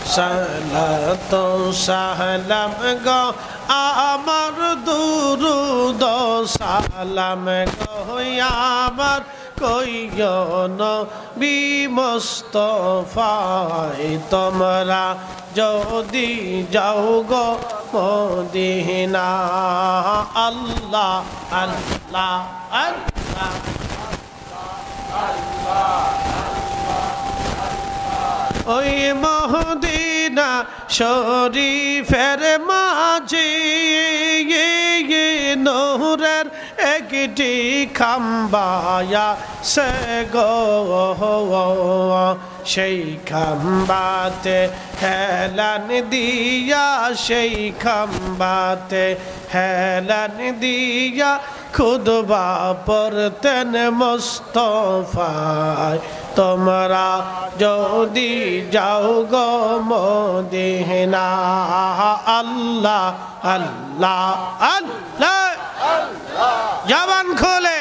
সালাত সালাম গো আমার দুরুদ সালাম গো আমার কইও নবী মুস্তাফায় তোমরা যদি যাও গো মদিনা আল্লাহ আল্লাহ আল্লাহ ওই মদিনা শরীফের মাঝে নূরের একটি খাম্বায়া সে গো সেই খাম্বাতে হেলান দিয়া সেই খাম্বাতে হেলান দিয়া খুদবা পড়তেন মুস্তাফায় তোমরা যদি যাও গো মদিনা আল্লাহ আল্লাহ আল্লাহ জবান খোলে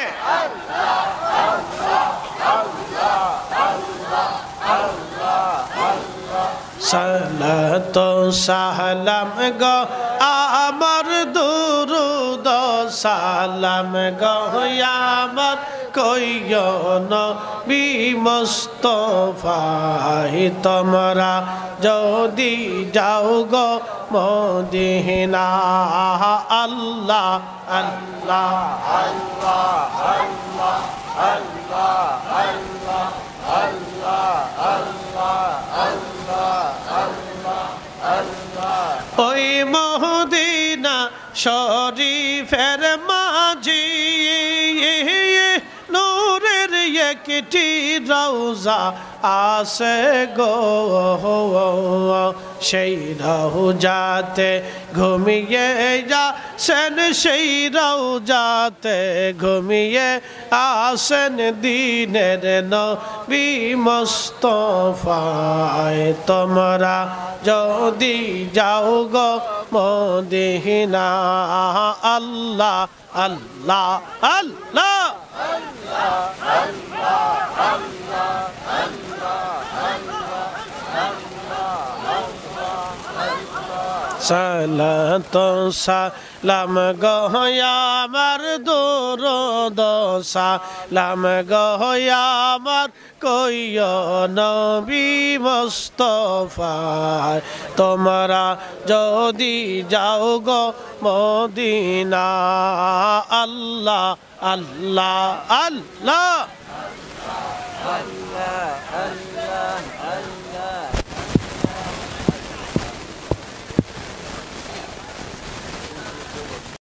সালাত সালাম গো আমার দুরুদ সালাম গো আমার কইও নবী মুস্তাফায় তোমরা যদি যাও গো মদিনা আল্লাহ আল্লাহ আল্লাহ আল্লাহ আল্লাহ আল্লাহ আল্লাহ আল্লাহ আল্লাহ আল্লাহ আল্লাহ ওই মদিনা শরীফের মাঝে নূরের একটি রওজা আছে গো সেই রওজাতে ঘুমিয়ে যাচ্ছেন সেই রওজাতে ঘুমিয়ে আসেন দিনের নবী মুস্তাফায় তোমরা যদি যাও গো মদিনা আল্লাহ আল্লাহ আল্লাহ সালাত সালাম গো আমার দুরুদ সালাম গো আমার কইও নবী মুস্তাফায় তোমরা যদি যাও গো মদিনা আল্লাহ আল্লাহ আল্লাহ আল্লাহ আল্লাহ আল্লাহ